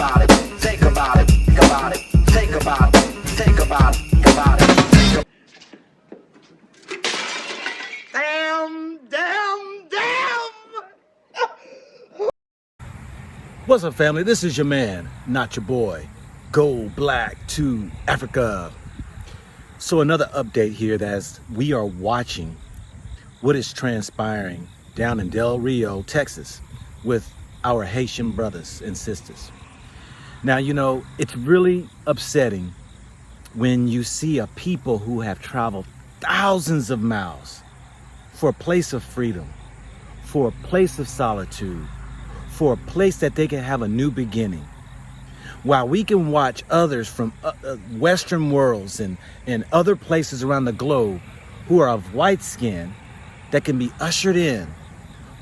about it, think about it, think about it, think about it, think about it, think about it. Damn. What's up, family? This is your man, not your boy. Go Black to Africa. So another update here as we are watching what is transpiring down in Del Rio, Texas, with our Haitian brothers and sisters. Now, you know, it's really upsetting when you see a people who have traveled thousands of miles for a place of freedom, for a place of solitude, for a place that they can have a new beginning. While we can watch others from Western worlds and other places around the globe who are of white skin that can be ushered in,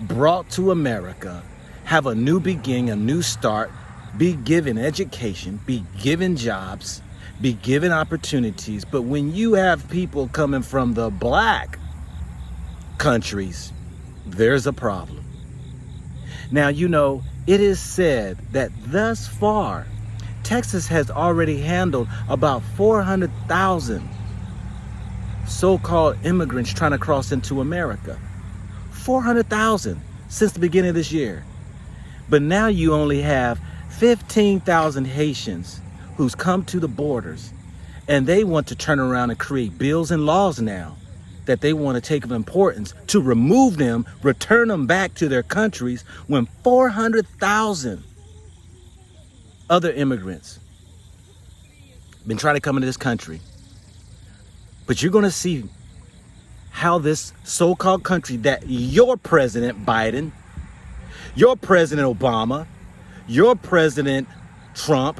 brought to America, have a new beginning, a new start, be given education, be given jobs, be given opportunities. But when you have people coming from the black countries, there's a problem. Now, you know, it is said that thus far, Texas has already handled about 400,000 so-called immigrants trying to cross into America. 400,000 since the beginning of this year. But now you only have 15,000 Haitians who's come to the borders, and they want to turn around and create bills and laws now that they want to take of importance to remove them, return them back to their countries, when 400,000 other immigrants been trying to come into this country. But you're going to see how this so-called country that your President Biden, your President Obama, your President Trump,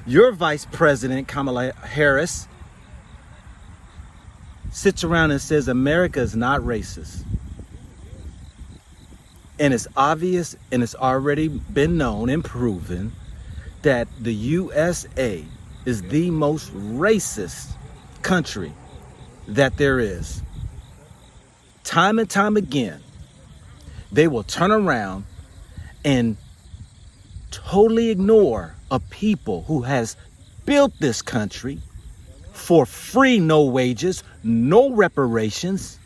your Vice President Kamala Harris sits around and says America is not racist. And it's obvious, and it's already been known and proven that the USA is the most racist country that there is. Time and time again, they will turn around and totally ignore a people who has built this country for free, no wages, no reparations,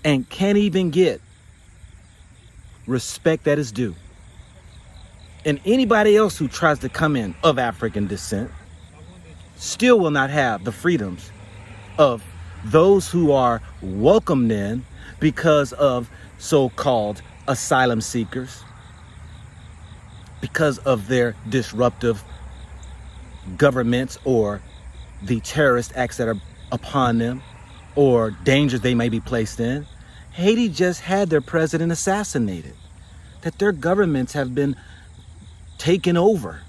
and can't even get respect that is due. And anybody else who tries to come in of African descent still will not have the freedoms of those who are welcomed in because of so-called asylum seekers, because of their disruptive governments or the terrorist acts that are upon them or dangers they may be placed in. Haiti just had their president assassinated, that their governments have been taken over.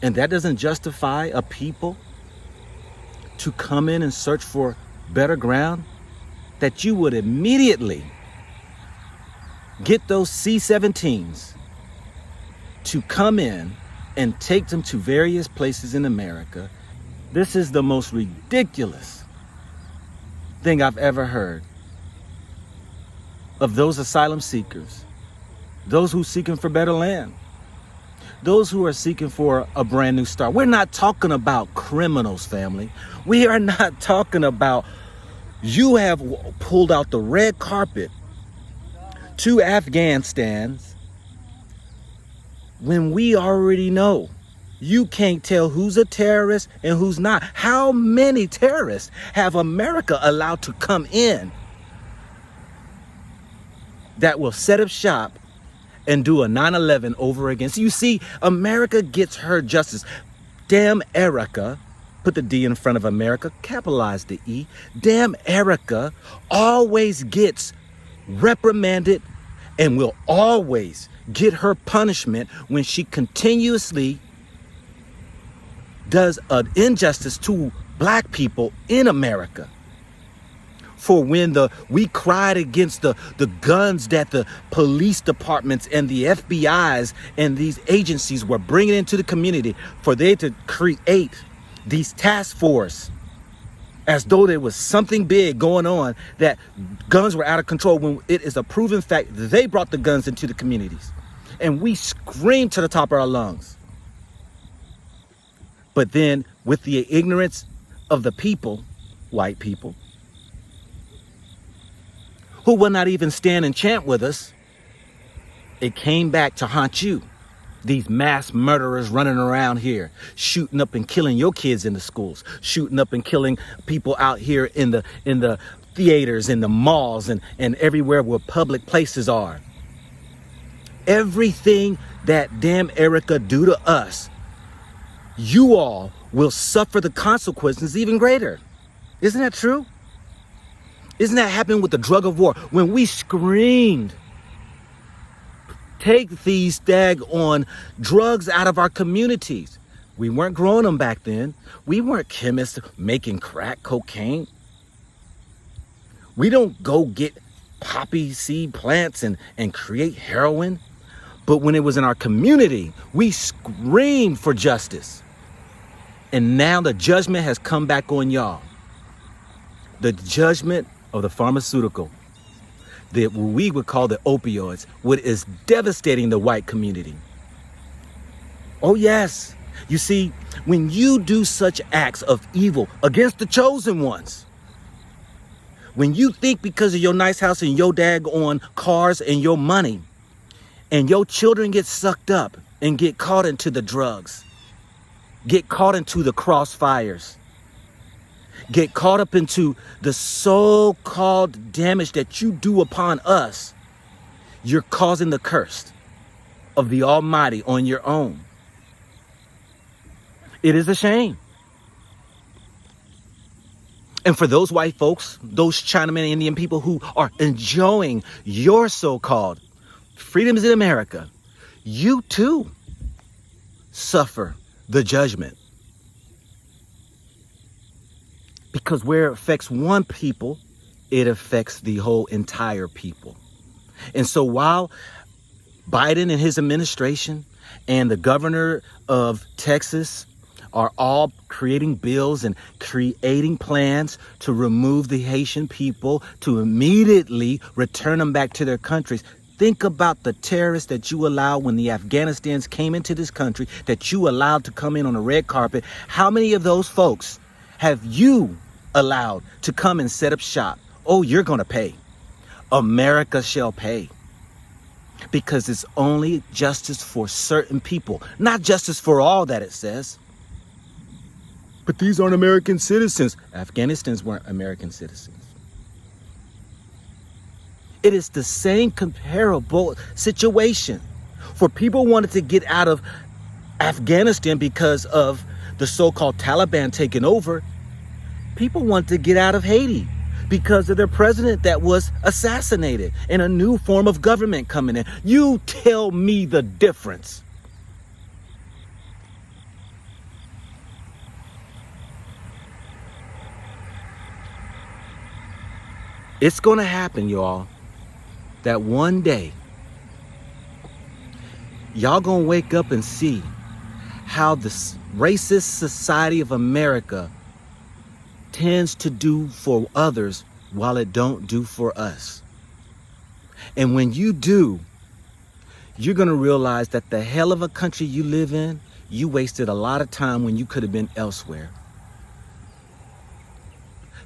And that doesn't justify a people to come in and search for better ground, that you would immediately get those C-17s to come in and take them to various places in America. This is the most ridiculous thing I've ever heard of those asylum seekers, those who are seeking for better land, those who are seeking for a brand new start. We're not talking about criminals, family. We are not talking about you have pulled out the red carpet to Afghanistan when we already know you can't tell who's a terrorist and who's not. How many terrorists have America allowed to come in that will set up shop and do a 9/11 over again? So you see, America gets her justice. Damn Erica, put the D in front of America, capitalize the E. Damn Erica always gets reprimanded and will always get her punishment when she continuously does an injustice to black people in America. For when we cried against the guns that the police departments and the FBI's and these agencies were bringing into the community, for they to create these task force as though there was something big going on, that guns were out of control, when it is a proven fact that they brought the guns into the communities. and we screamed to the top of our lungs. But then with the ignorance of the people, white people, who will not even stand and chant with us, it came back to haunt you. These mass murderers running around here, shooting up and killing your kids in the schools, shooting up and killing people out here in the theaters, in the malls, and everywhere where public places are. Everything that damn Erica do to us, you all will suffer the consequences even greater. Isn't that true? Isn't that happening with the drug of war? When we screamed, take these daggone drugs out of our communities. We weren't growing them back then. We weren't chemists making crack cocaine. We don't go get poppy seed plants and create heroin. But when it was in our community, we screamed for justice. And now the judgment has come back on y'all. The judgment of the pharmaceutical, that we would call the opioids, what is devastating the white community. Oh yes, you see, when you do such acts of evil against the chosen ones, when you think because of your nice house and your daggone cars and your money, and your children get sucked up and get caught into the drugs, get caught into the crossfires, get caught up into the so-called damage that you do upon us, you're causing the curse of the Almighty on your own. It is a shame. And for those white folks, those Chinamen and Indian people who are enjoying your so-called freedoms in America, you too suffer the judgment. Because where it affects one people, it affects the whole entire people. And so while Biden and his administration and the governor of Texas are all creating bills and creating plans to remove the Haitian people, to immediately return them back to their countries, think about the terrorists that you allowed when the Afghanistans came into this country, that you allowed to come in on a red carpet. How many of those folks have you allowed to come and set up shop? Oh, you're going to pay. America shall pay. Because it's only justice for certain people, not justice for all, that it says. But these aren't American citizens. Afghanistans weren't American citizens. It is the same comparable situation. For people wanted to get out of Afghanistan because of the so-called Taliban taking over. People want to get out of Haiti because of their president that was assassinated and a new form of government coming in. You tell me the difference. It's going to happen, y'all, that one day y'all going to wake up and see how the racist society of America tends to do for others while it don't do for us. And when you do, you're going to realize that the hell of a country you live in, you wasted a lot of time when you could have been elsewhere.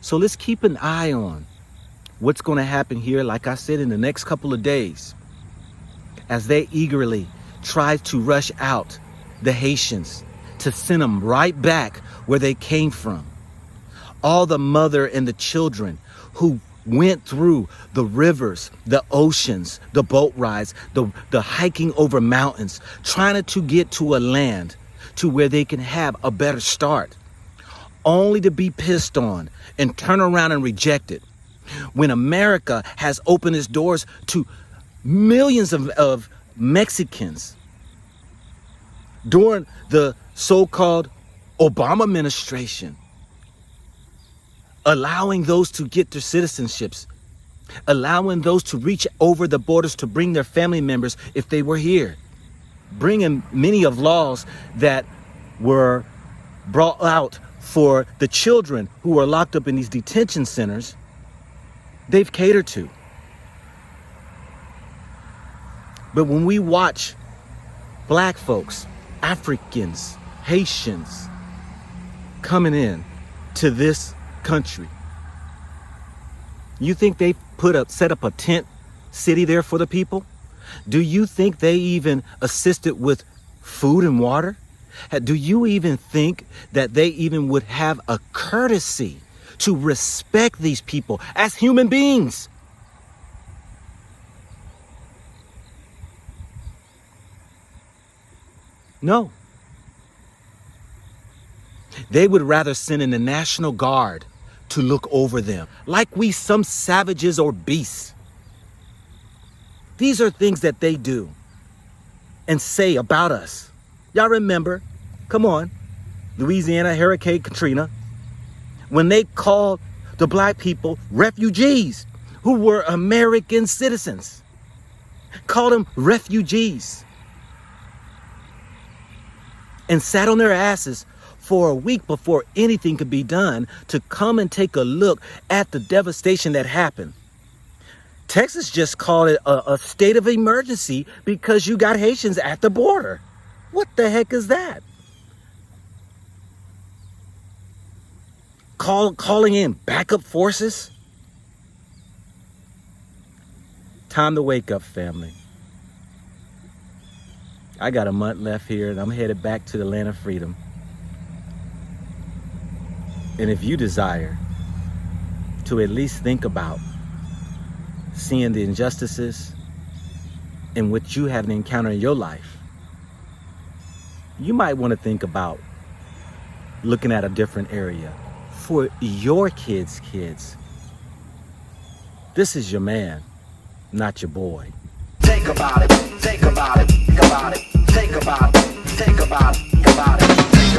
So let's keep an eye on what's going to happen here, like I said, in the next couple of days, as they eagerly try to rush out the Haitians to send them right back where they came from. All the mother and the children who went through the rivers, the oceans, the boat rides, the hiking over mountains, trying to get to a land to where they can have a better start, only to be pissed on and turn around and reject it. When America has opened its doors to millions of Mexicans during the so-called Obama administration, allowing those to get their citizenships, allowing those to reach over the borders to bring their family members if they were here, bringing many of laws that were brought out for the children who were locked up in these detention centers, they've catered to. But when we watch Black folks, Africans, Haitians coming in to this country. You think they set up a tent city there for the people? Do you think they even assisted with food and water? Do you even think that they even would have a courtesy to respect these people as human beings? No. They would rather send in the National Guard to look over them like we some savages or beasts. These are things that they do and say about us. Y'all remember, come on, Louisiana Hurricane Katrina, when they called the black people refugees who were American citizens, called them refugees, and sat on their asses for a week before anything could be done to come and take a look at the devastation that happened. Texas just called it a state of emergency because you got Haitians at the border. What the heck is that? Calling in backup forces? Time to wake up, family. I got a month left here and I'm headed back to the land of freedom. And if you desire to at least think about seeing the injustices in which you have encountered in your life, you might want to think about looking at a different area for your kids' kids. This is your man, not your boy. Think about it, think about it, think about it, think about it, think about it.